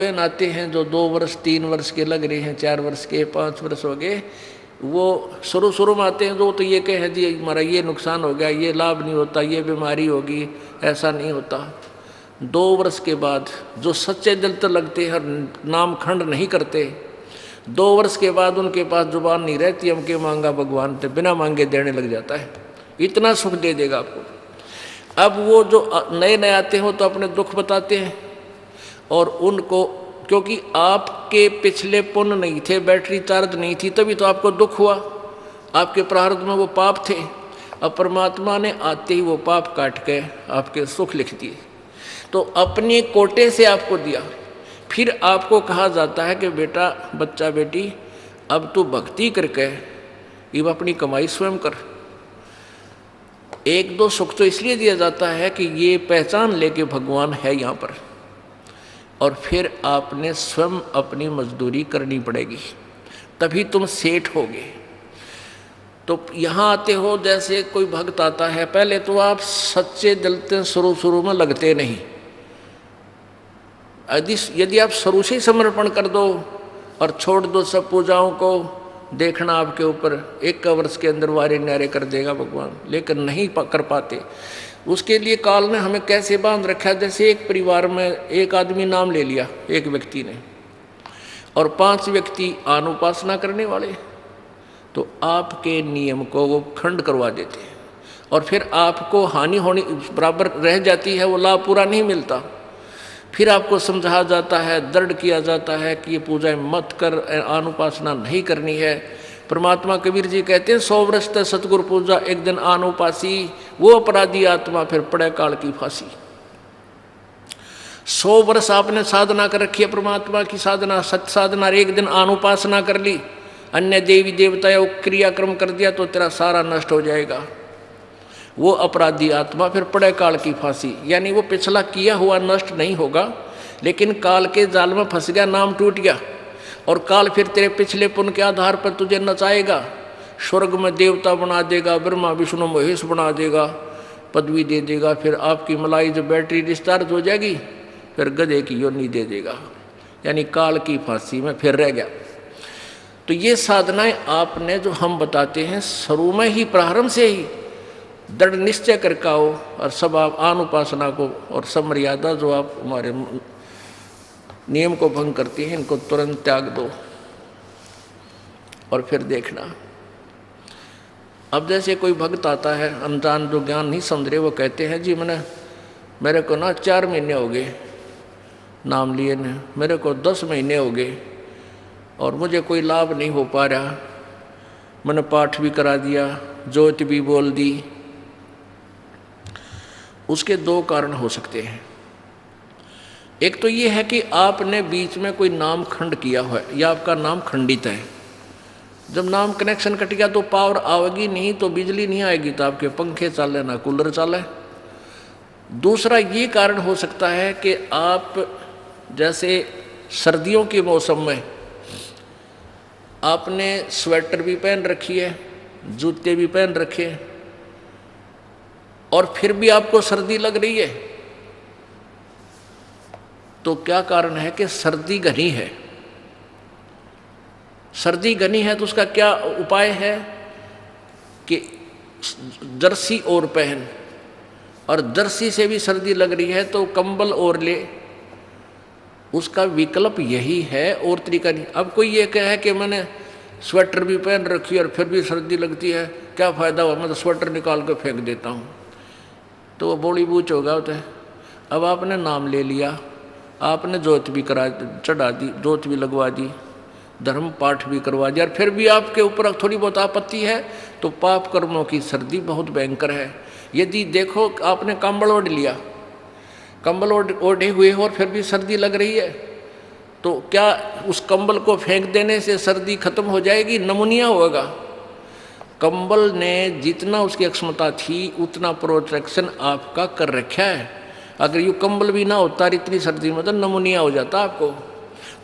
आते हैं जो 2 वर्ष 3 वर्ष के लग रहे हैं, 4 वर्ष के, 5 वर्ष हो गए, वो शुरू में आते हैं जो तो ये कहे जी हमारा ये नुकसान हो गया, ये लाभ नहीं होता, ये बीमारी होगी, ऐसा नहीं होता। 2 वर्ष के बाद जो सच्चे दिल से लगते हैं, नाम खंड नहीं करते, 2 वर्ष के बाद उनके पास जुबान नहीं रहती, हम के मांगा भगवान से बिना मांगे देने लग जाता है, इतना सुख दे देगा आपको। अब वो जो नए नए आते हो तो अपने दुख बताते हैं, और उनको क्योंकि आपके पिछले पुण्य नहीं थे, बैटरी चार्ज नहीं थी, तभी तो आपको दुख हुआ, आपके प्रारब्ध में वो पाप थे। अब परमात्मा ने आते ही वो पाप काट के आपके सुख लिख दिए, तो अपने कोटे से आपको दिया। फिर आपको कहा जाता है कि बेटा, बच्चा बेटी, अब तू भक्ति करके ये अपनी कमाई स्वयं कर। 1-2 सुख तो इसलिए दिया जाता है कि ये पहचान ले कि भगवान है यहाँ पर, और फिर आपने स्वयं अपनी मजदूरी करनी पड़ेगी, तभी तुम सेठ होगे। तो यहाँ आते हो, जैसे कोई भक्त आता है, पहले तो आप सच्चे दिल से शुरू में लगते नहीं। यदि आप शुरू से ही समर्पण कर दो और छोड़ दो सब पूजाओं को, देखना आपके ऊपर 1 वर्ष के अंदर वारे न्यारे कर देगा भगवान, लेकिन नहीं कर पाते। उसके लिए काल ने हमें कैसे बांध रखा है, जैसे एक परिवार में एक आदमी नाम ले लिया, एक व्यक्ति ने, और 5 व्यक्ति अनुपासना करने वाले, तो आपके नियम को वो खंड करवा देते हैं, और फिर आपको हानि होनी बराबर रह जाती है, वो लाभ पूरा नहीं मिलता। फिर आपको समझाया जाता है, दृढ़ किया जाता है कि ये पूजा मत कर, अनुपासना नहीं करनी है। परमात्मा कबीर जी कहते हैं, 100 वर्ष तक सतगुरु पूजा, एक दिन अनुपासी, वो अपराधी आत्मा फिर पड़े काल की फांसी। 100 वर्ष आपने साधना कर रखी है, परमात्मा की साधना, सत्य साधना, एक दिन अनुपासना कर ली, अन्य देवी देवता क्रियाक्रम कर दिया, तो तेरा सारा नष्ट हो जाएगा। वो अपराधी आत्मा फिर पड़े काल की फांसी, यानी वो पिछला किया हुआ नष्ट नहीं होगा, लेकिन काल के जाल में फंस गया, नाम टूट गया, और काल फिर तेरे पिछले पुण्य के आधार पर तुझे नचाएगा, स्वर्ग में देवता बना देगा, ब्रह्मा विष्णु महेश बना देगा, पदवी दे देगा। फिर आपकी मलाई जो बैटरी डिस्चार्ज हो जाएगी, फिर गधे की योनि दे देगा, यानी काल की फांसी में फिर रह गया। तो ये साधनाएं आपने जो हम बताते हैं, शुरू में ही प्रारंभ से ही दृढ़ निश्चय करके आओ, और सब आप अनुपासना को और सब मर्यादा जो आप हमारे नियम को भंग करती हैं, इनको तुरंत त्याग दो, और फिर देखना। अब जैसे कोई भक्त आता है, अनजान जो ज्ञान नहीं समझ रहे, वो कहते हैं जी मेरे को ना 4 महीने हो गए नाम लिए ने, मेरे को 10 महीने हो गए, और मुझे कोई लाभ नहीं हो पा रहा, मैंने पाठ भी करा दिया, ज्योति भी बोल दी। उसके 2 कारण हो सकते हैं। एक तो ये है कि आपने बीच में कोई नाम खंड किया हुआ है, या आपका नाम खंडित है। जब नाम कनेक्शन कट गया तो पावर आएगी नहीं, तो बिजली नहीं आएगी, तो आपके पंखे चले ना कूलर चले। दूसरा ये कारण हो सकता है कि आप जैसे सर्दियों के मौसम में आपने स्वेटर भी पहन रखी है, जूते भी पहन रखे, और फिर भी आपको सर्दी लग रही है, तो क्या कारण है कि सर्दी घनी है। सर्दी घनी है तो उसका क्या उपाय है कि जर्सी और पहन, और जर्सी से भी सर्दी लग रही है तो कंबल और ले। उसका विकल्प यही है, और तरीका नहीं। अब कोई ये कहे कि मैंने स्वेटर भी पहन रखी और फिर भी सर्दी लगती है, क्या फ़ायदा हुआ, मैं तो स्वेटर निकाल कर फेंक देता हूँ, तो वो बोली बूच होगा होता है। अब आपने नाम ले लिया, आपने जोत भी चढ़ा दी, जोत भी लगवा दी, धर्म पाठ भी करवा दिया, और फिर भी आपके ऊपर थोड़ी बहुत आपत्ति है, तो पाप कर्मों की सर्दी बहुत भयंकर है। यदि देखो आपने कंबल ओढ़ लिया, कंबल ओढ़े हुए हो और फिर भी सर्दी लग रही है, तो क्या उस कंबल को फेंक देने से सर्दी खत्म हो जाएगी? नमूनिया होगा। कंबल ने जितना उसकी क्षमता थी उतना प्रोटेक्शन आपका कर रखा है। अगर ये कंबल भी ना होता इतनी सर्दी में, तो नमूनिया हो जाता आपको।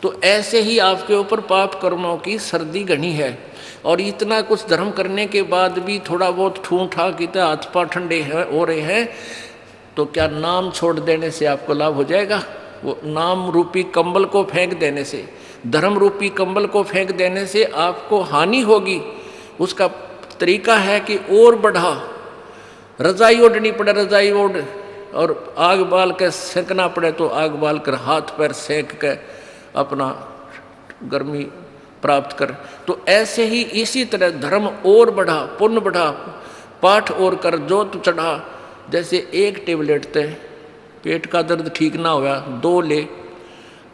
तो ऐसे ही आपके ऊपर पाप कर्मों की सर्दी घनी है, और इतना कुछ धर्म करने के बाद भी थोड़ा बहुत ठूठा कि हाथ पाँव ठंडे हो रहे हैं, तो क्या नाम छोड़ देने से आपको लाभ हो जाएगा? वो नाम रूपी कंबल को फेंक देने से, धर्म रूपी कंबल को फेंक देने से आपको हानि होगी। उसका तरीका है कि और बढ़ा, रजाई ओढ़नी पड़े, रजाई ओढ़, और आग बाल के सेंकना पड़े तो आग बाल कर हाथ पैर सेंक के अपना गर्मी प्राप्त कर। तो ऐसे ही इसी तरह धर्म और बढ़ा, पुण्य बढ़ा, पाठ और कर, जोत चढ़ा। जैसे एक टेबलेट थे, पेट का दर्द ठीक ना हुआ 2 ले,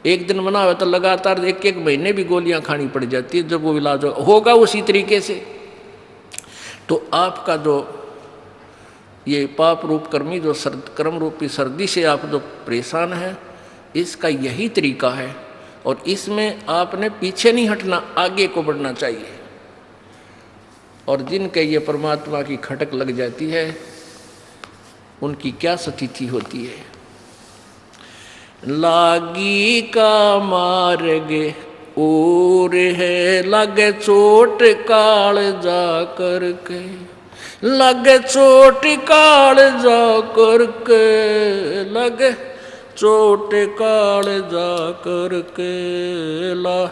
एक दिन बना हुआ तो लगातार 1-1 महीने भी गोलियां खानी पड़ जाती है जब वो इलाज होगा उसी तरीके से। तो आपका जो ये पाप रूप कर्मी जो कर्म रूपी सर्दी से आप जो परेशान हैं, इसका यही तरीका है। और इसमें आपने पीछे नहीं हटना, आगे को बढ़ना चाहिए। और जिनके ये परमात्मा की खटक लग जाती है उनकी क्या स्थिति होती है। लागी का मार्ग और है, लगे चोट काल जा करके, लगे चोट काल जा करके, लगे चोट काल जा करके ला।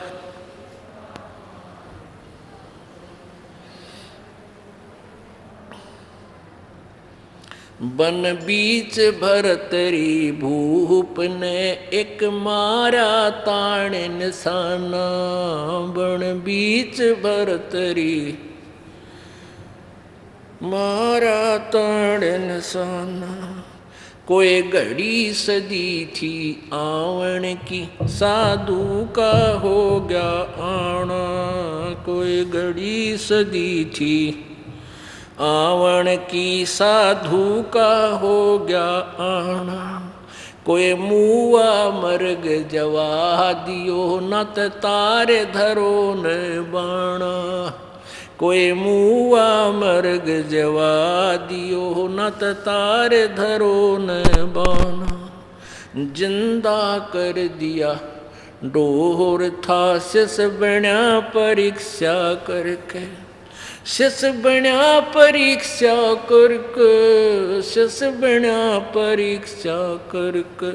बन बीच भरतरी भूप ने एक मारा ताण निशाना, बन बीच भरतरी मारा ताण निशाना। कोई घड़ी सदी थी आवन की, साधु का हो गया आना। कोई घड़ी सदी थी आवन की, साधु का हो गया आना। कोई मुआ मर्ग जवा दियो, नत तारे धरो न बाणा। कोई मुआ मर्ग जवा दियो, नत तारे धरो न बाणा। जिंदा कर दिया डोर था, शिष बना परीक्षा करके, शिष बना परीक्षा करके, शिष बना परीक्षा करके।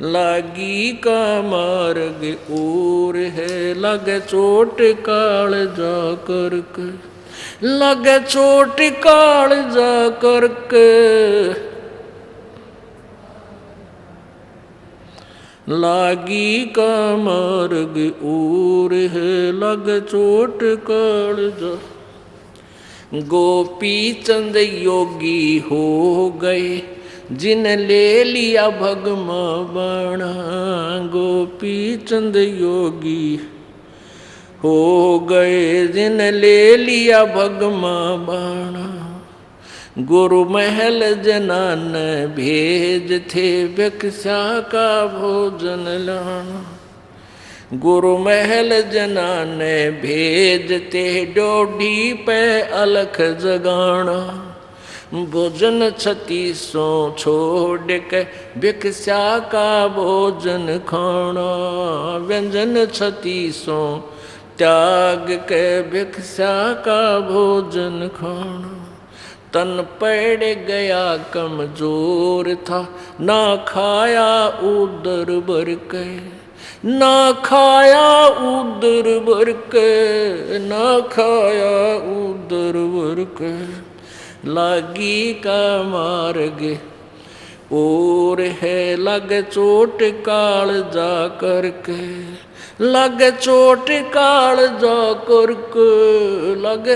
लागी का मार्ग और है, लगे चोट काल जा करके, लगे चोट काल जा करके। लागी का मार्ग और है, लगे चोट काल जा। गोपी चंद योगी हो गए, जिन ले लिया भगमा बाणा। गोपी चंद योगी हो गए, जिन ले लिया भगमा बाणा। गुरु महल जनान भेज थे, भिक्षा का भोजन लाना। गुरु महल जनान भेजते, डोडी पे अलख जगाना। भोजन 36 छोड़ के, भिक्षा का भोजन खाना। व्यंजन 36 त्याग के, भिक्षा का भोजन खाना। तन पड़ गया कमजोर था, ना खाया उदर भर के, ना खाया उदर भर के, ना खाया उदर भर के। लागी का मार्ग और है, लग चोट काल जा करके, लग चोट काल जा करके। लग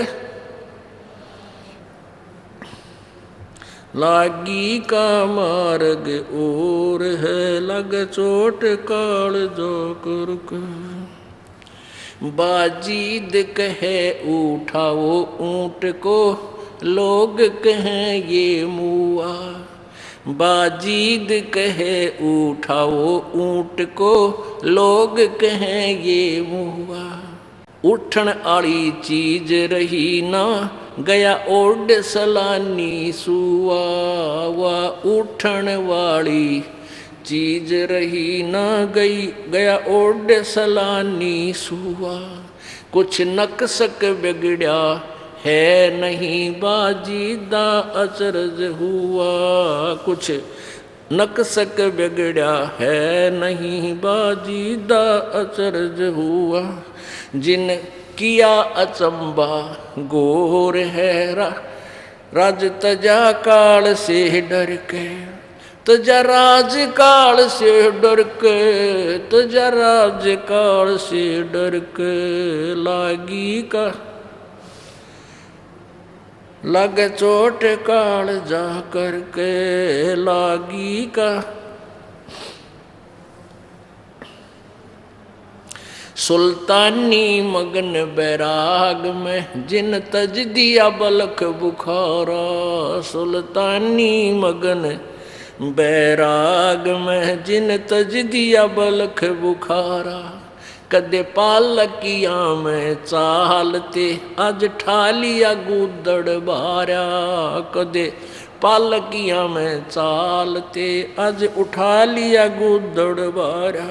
लागी का मार्ग और है, लग चोट काल जा करके। बाजीद कहे उठाओ ऊंट को, लोग कहें ये मुआ। बाजीद कहे उठाओ ऊंट को, लोग कहें ये मुआ। उठन आली चीज रही ना, गया ओड सलानी सुआ। वा उठन वाली चीज रही ना, गया ओड सलानी सुआ। कुछ नक्सक बिगड़ा है नहीं, बाजीदा अचरज हुआ। कुछ नकसक बिगड़ा है नहीं बाजीदा अचरज हुआ। जिन किया अचंबा गोर है राज तजा काल से डर के, तजा राज काल से डर के, तजा राज काल से डर के लागी का लग चोट काल जा करके लागी का। सुल्तानी मगन बैराग में जिन तज दिया बलख बुखारा। सुल्तानी मगन बैराग में जिन तज दिया बलख बुखारा। कदे पालकिया में चालते आज ठालिया गुदड़ बारा। कदे पालकिया में चालते आज उठा लिया गुदड़ बारा।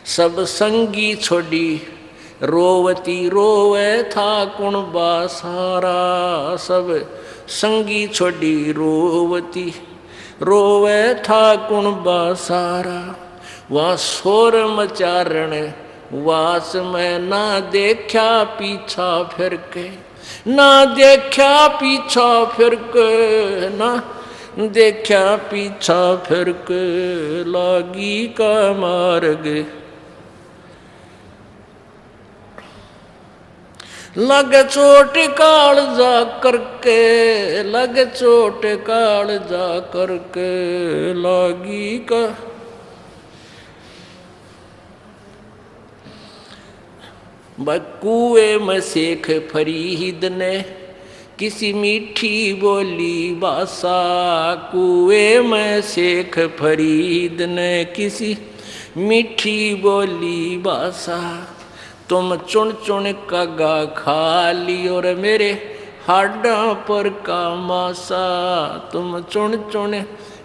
सब संगी छोड़ी रोवती रोवे था कुण बासारा। सब संगी छोड़ी रोवती रोवे था कुण बासारा। वहाँ शोर मचारण वास में ना देखा पीछा फिर के, ना देखा पीछा फिर के, ना देखा पीछा फिर के लागी का मार्ग। लग चोट काल जा करके, लग चोट काल जा करके लागी का। कुएं में शेख फरीद ने किसी मीठी बोली बासा। कुएं में शेख फरीद ने किसी मीठी बोली बासा। तुम चुन चुन कागा खा ली और मेरे हाडा पर का मासा। तुम चुन चुन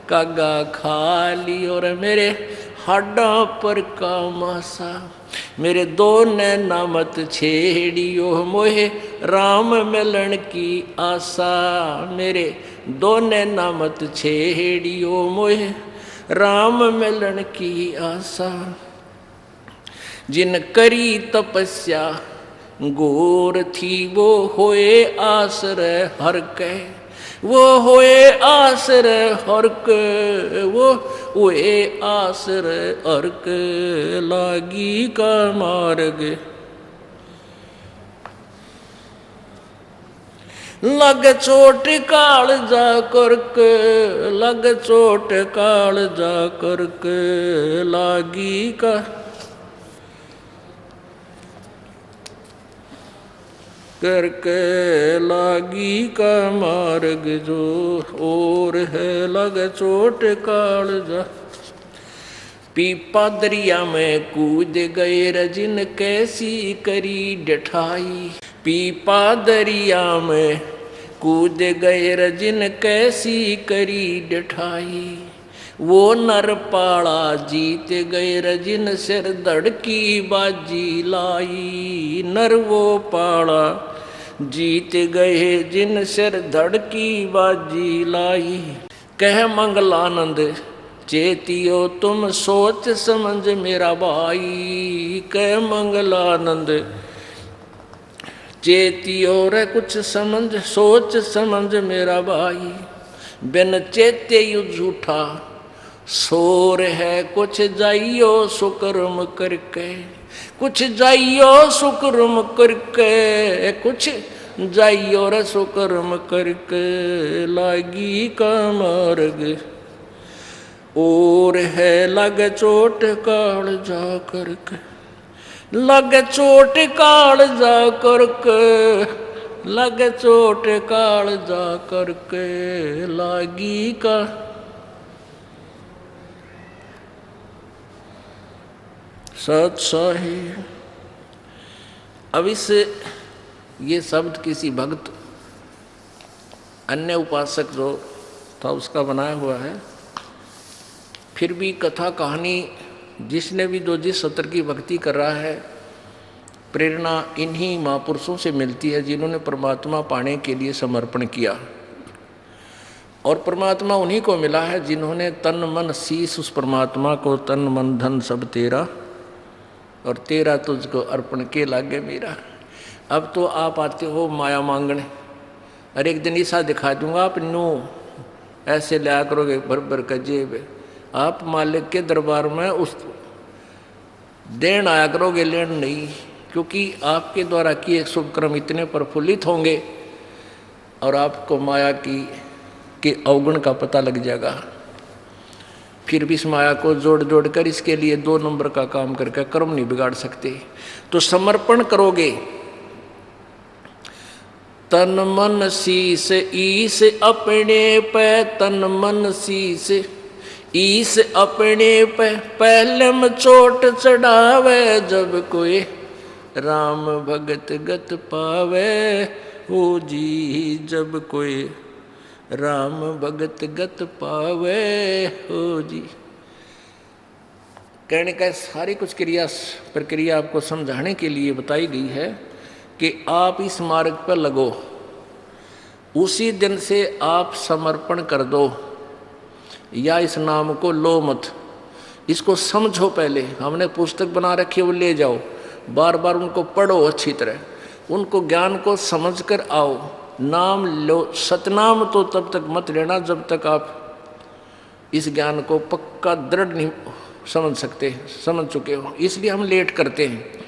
कागा खा ली और मेरे हाडा पर का मासा। मेरे दो नैना मत छेड़ियो मोहे राम मिलन की आशा। मेरे दो नैना मत छेड़ियो मोहे राम मिलन की आशा। जिन करी तपस्या गोर थी वो होए आश्रय हर के। वो होए आश्रय हर के, वो होए आश्रय हर के लागी का मार्ग। लग चोट काल जा करके, लग चोट काल जा करके लागी का। करके लागी का मार्ग जो और है लग चोट काल जा। पीपा दरिया में कूद गए रजिन कैसी करी डठाई। पीपा दरिया में कूद गए रजिन कैसी करी डठाई। वो नर पाड़ा जीत गए रजिन सिर धड़की बाजी लाई। नर वो पाड़ा जीत गए जिन सिर धड़की बाजी लाई। कह मंगलानंद चेतियो तुम सोच समझ मेरा भाई। कह मंगलानंद चेतियो रे कुछ समझ सोच समझ मेरा भाई। बिन चेते यु झूठा शोर है कुछ जाइयो सुकर्म करके। कुछ जाइयो सुकर्म करके, कुछ जाइयो रे सुकर्म करके लागी का मार्ग। और है लग चोट काल जा करके, लग चोट काल जा करके, लग चोट काल जा करके लागी का। सत साही। अब इस ये शब्द किसी भक्त अन्य उपासक जो था उसका बनाया हुआ है। फिर भी कथा कहानी जिसने भी जो जिस सत्र की भक्ति कर रहा है, प्रेरणा इन्हीं महापुरुषों से मिलती है जिन्होंने परमात्मा पाने के लिए समर्पण किया। और परमात्मा उन्हीं को मिला है जिन्होंने तन मन शीस उस परमात्मा को तन मन धन सब तेरा और तेरा तुझको अर्पण के लागे मेरा। अब तो आप आते हो माया मांगने, और एक दिन ऐसा दिखा दूंगा आप नू ऐसे लिया करोगे भर भर का जेब। आप मालिक के दरबार में उस देन आया करोगे, लेन नहीं, क्योंकि आपके द्वारा किए शुभ कर्म इतने प्रफुल्लित होंगे और आपको माया के अवगुण का पता लग जाएगा। फिर भी इस माया को जोड़ जोड़ कर इसके लिए 2 नंबर का काम करके कर्म नहीं बिगाड़ सकते। तो समर्पण करोगे, तन मन शीस ईस अपने पे, तन मन शीस ईस अपने पे, पहले में चोट चढ़ावे, जब कोई राम भगत गत पावे हो जी, जब कोई राम भगत गत पावे हो जी। कहने का सारी कुछ प्रक्रिया आपको समझाने के लिए बताई गई है कि आप इस मार्ग पर लगो, उसी दिन से आप समर्पण कर दो, या इस नाम को लो मत, इसको समझो। पहले हमने पुस्तक बना रखी है, वो ले जाओ, बार बार उनको पढ़ो अच्छी तरह, उनको ज्ञान को समझ कर आओ, नाम लो। सतनाम तो तब तक मत लेना जब तक आप इस ज्ञान को पक्का दृढ़ नहीं समझ चुके हो, इसलिए हम लेट करते हैं।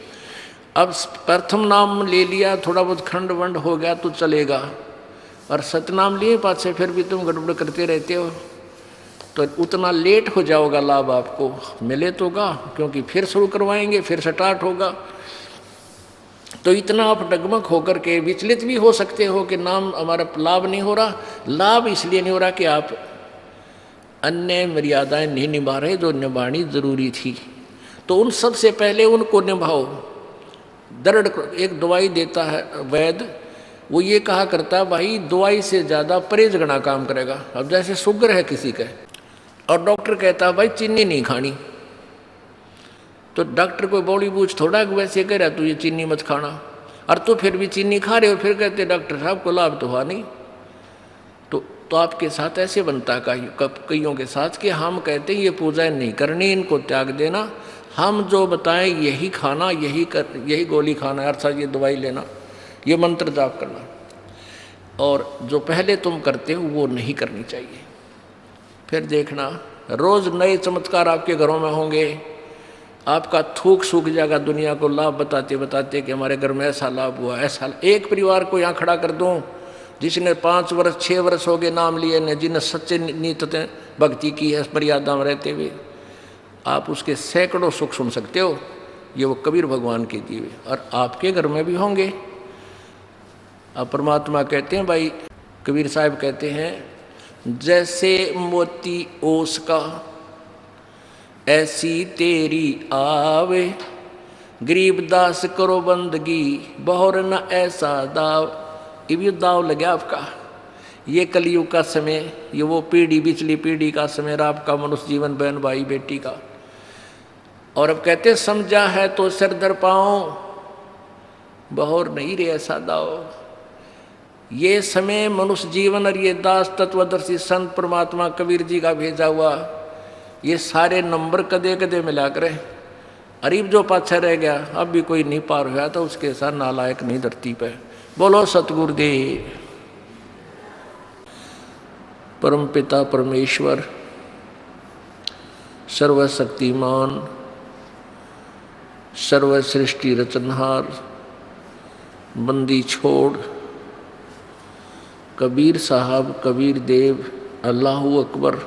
अब प्रथम नाम ले लिया, थोड़ा बहुत खंड वंड हो गया तो चलेगा, और सतनाम लिए पाछे फिर भी तुम गड़बड़ करते रहते हो, तो उतना लेट हो जाओगा। लाभ आपको मिले तोगा, क्योंकि फिर शुरू करवाएंगे, फिर स्टार्ट होगा। तो इतना आप डगमग होकर के विचलित भी हो सकते हो कि नाम हमारा लाभ नहीं हो रहा। लाभ इसलिए नहीं हो रहा कि आप अन्य मर्यादाएं नहीं निभा रहे जो निभानी जरूरी थी। तो उन सब से पहले उनको निभाओ। दृढ़ एक दवाई देता है वैद्य, वो ये कहा करता है भाई दवाई से ज़्यादा परहेज गणा काम करेगा। अब जैसे शुगर है किसी का, और डॉक्टर कहता है भाई चीनी नहीं खानी, तो डॉक्टर कोई बॉडी बूझ थोड़ा वैसे कह रहा तू ये चीनी मत खाना, और तो फिर भी चीनी खा रहे हो, फिर कहते डॉक्टर साहब को लाभ तो हुआ नहीं। तो आपके साथ ऐसे बनता कईयों के साथ कि हम कहते हैं ये पूजा नहीं करनी, इनको त्याग देना, हम जो बताएं यही खाना, यही गोली खाना, अर्थात ये दवाई लेना, ये मंत्र जाप करना, और जो पहले तुम करते हो वो नहीं करनी चाहिए। फिर देखना रोज नए चमत्कार आपके घरों में होंगे, आपका थूक सूख जाएगा दुनिया को लाभ बताते बताते कि हमारे घर में ऐसा लाभ हुआ, ऐसा। एक परिवार को यहाँ खड़ा कर दूँ जिसने 5 वर्ष 6 वर्ष हो गए नाम लिए ने, जिन्हें सच्चे नीत भक्ति की है मर्यादा में रहते हुए, आप उसके सैकड़ों सुख सुन सकते हो। ये वो कबीर भगवान के दिए, और आपके घर में भी होंगे। अब परमात्मा कहते हैं, भाई कबीर साहब कहते हैं, जैसे मोती ओस का ऐसी तेरी आवे, गरीबदास करो बंदगी बहुर न ऐसा दाव। ये दाव लगे आपका, ये कलयुग का समय, ये वो पीढ़ी पिछली पीढ़ी का समय रहा आपका मनुष्य जीवन, बहन भाई बेटी का। और अब कहते समझा है तो सिर दर पाओ, बहुर नहीं रे ऐसा दाव। ये समय मनुष्य जीवन और ये दास तत्वदर्शी संत परमात्मा कबीर जी का भेजा हुआ, ये सारे नंबर कदे कदे मिला करें। अरीब जो पाछा रह गया, अब भी कोई नहीं पार हुआ, तो उसके साथ नालायक नहीं धरती पे। बोलो सतगुरुदेव। परम पिता परमेश्वर सर्वशक्तिमान सर्व सृष्टि रचनहार, बंदी छोड़ कबीर साहब, कबीर देव, अल्लाहू अकबर,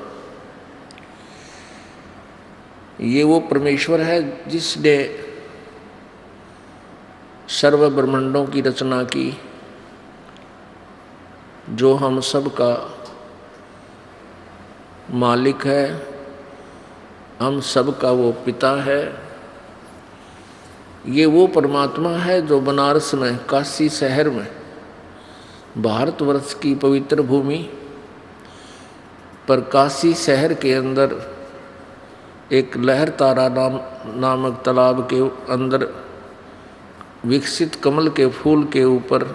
ये वो परमेश्वर है जिसने सर्व ब्रह्मांडों की रचना की, जो हम सब का मालिक है, हम सब का वो पिता है। ये वो परमात्मा है जो बनारस में, काशी शहर में, भारतवर्ष की पवित्र भूमि पर काशी शहर के अंदर एक लहर तारा नामक तालाब के अंदर विकसित कमल के फूल के ऊपर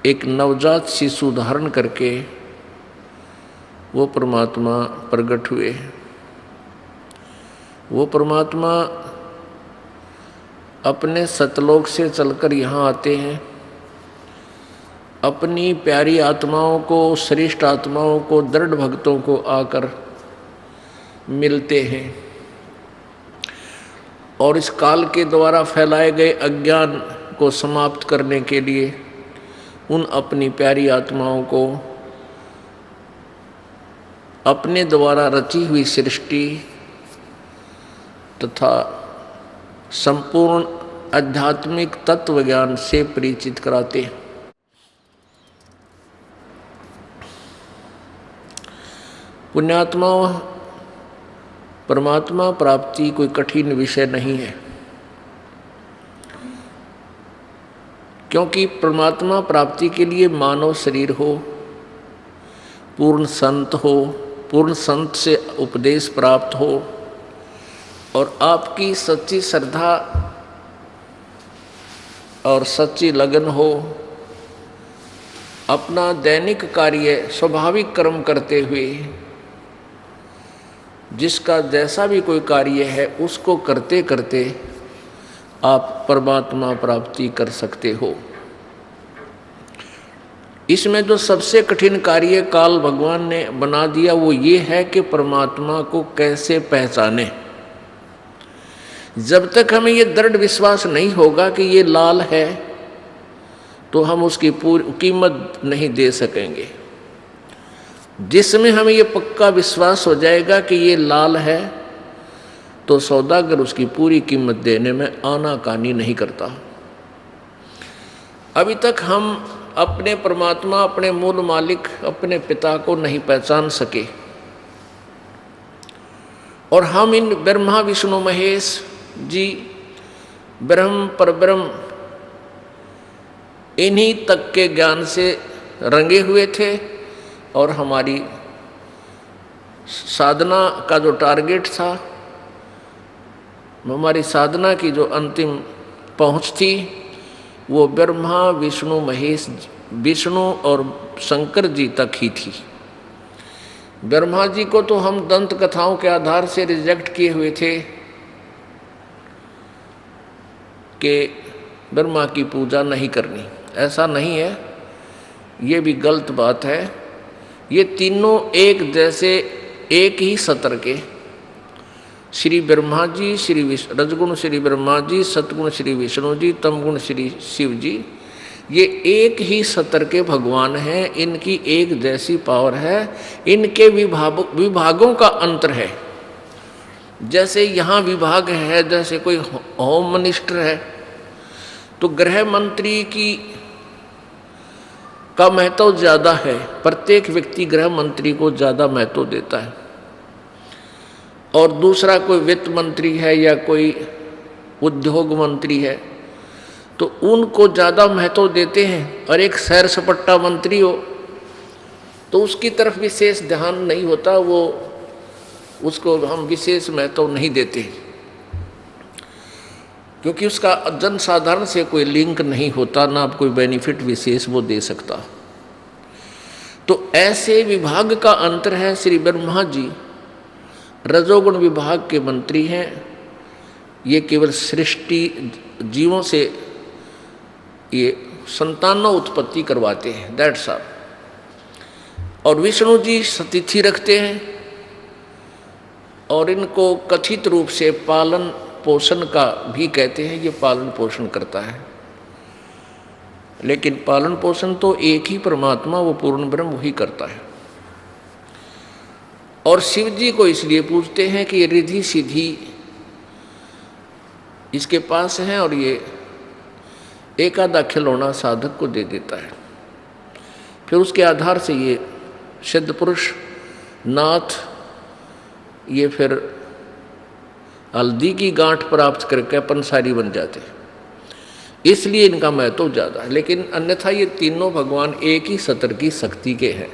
एक नवजात शिशु धारण करके वो परमात्मा प्रकट हुए हैं। वो परमात्मा अपने सतलोक से चलकर यहाँ आते हैं, अपनी प्यारी आत्माओं को, श्रेष्ठ आत्माओं को, दृढ़ भक्तों को आकर मिलते हैं और इस काल के द्वारा फैलाए गए अज्ञान को समाप्त करने के लिए उन अपनी प्यारी आत्माओं को अपने द्वारा रची हुई सृष्टि तथा संपूर्ण आध्यात्मिक तत्व ज्ञान से परिचित कराते हैं। पुण्यात्मा, परमात्मा प्राप्ति कोई कठिन विषय नहीं है, क्योंकि परमात्मा प्राप्ति के लिए मानव शरीर हो, पूर्ण संत हो, पूर्ण संत से उपदेश प्राप्त हो और आपकी सच्ची श्रद्धा और सच्ची लगन हो, अपना दैनिक कार्य स्वाभाविक कर्म करते हुए जिसका जैसा भी कोई कार्य है उसको करते करते आप परमात्मा प्राप्ति कर सकते हो। इसमें जो सबसे कठिन कार्य काल भगवान ने बना दिया वो ये है कि परमात्मा को कैसे पहचाने। जब तक हमें ये दृढ़ विश्वास नहीं होगा कि ये लाल है तो हम उसकी पूरी कीमत नहीं दे सकेंगे। जिसमें हमें ये पक्का विश्वास हो जाएगा कि ये लाल है तो सौदागर उसकी पूरी कीमत देने में आनाकानी नहीं करता। अभी तक हम अपने परमात्मा, अपने मूल मालिक, अपने पिता को नहीं पहचान सके और हम इन ब्रह्मा विष्णु महेश जी, ब्रह्म परब्रह्म, इन्हीं तक के ज्ञान से रंगे हुए थे और हमारी साधना का जो टारगेट था, हमारी साधना की जो अंतिम पहुंच थी वो ब्रह्मा विष्णु महेश, विष्णु और शंकर जी तक ही थी। ब्रह्मा जी को तो हम दंत कथाओं के आधार से रिजेक्ट किए हुए थे कि ब्रह्मा की पूजा नहीं करनी। ऐसा नहीं है, ये भी गलत बात है। ये तीनों एक जैसे, एक ही सत्र के श्री ब्रह्मा जी, रजगुण श्री ब्रह्मा जी, सतगुण श्री विष्णु जी, तमगुण श्री शिव जी, ये एक ही सत्र के भगवान हैं। इनकी एक जैसी पावर है, इनके विभागों का अंतर है। जैसे यहाँ विभाग है, जैसे कोई होम मिनिस्टर है तो गृह मंत्री का महत्व ज़्यादा है। प्रत्येक व्यक्ति गृह मंत्री को ज़्यादा महत्व देता है और दूसरा कोई वित्त मंत्री है या कोई उद्योग मंत्री है तो उनको ज़्यादा महत्व देते हैं। और एक सैर सपाटा मंत्री हो तो उसकी तरफ विशेष ध्यान नहीं होता, वो उसको हम विशेष महत्व नहीं देते क्योंकि उसका जनसाधारण से कोई लिंक नहीं होता, ना कोई बेनिफिट विशेष वो दे सकता। तो ऐसे विभाग का अंतर है। श्री ब्रह्मा जी रजोगुण विभाग के मंत्री हैं, ये केवल सृष्टि जीवों से ये संतानों उत्पत्ति करवाते हैं, दैट्स ऑल। और विष्णु जी सतिथि रखते हैं और इनको कथित रूप से पालन पोषण का भी कहते हैं। ये पालन पोषण करता है, लेकिन पालन पोषण तो एक ही परमात्मा, वो पूर्ण ब्रह्म वही करता है। और शिव जी को इसलिए पूजते हैं कि ये रिद्धि सिद्धि इसके पास है और ये एक आधा खिलौना साधक को दे देता है। फिर उसके आधार से ये सिद्ध पुरुष, नाथ, ये फिर हल्दी की गांठ प्राप्त करके पंसारी बन जाते, इसलिए इनका महत्व ज़्यादा है। लेकिन अन्यथा ये तीनों भगवान एक ही सत्र की शक्ति के हैं।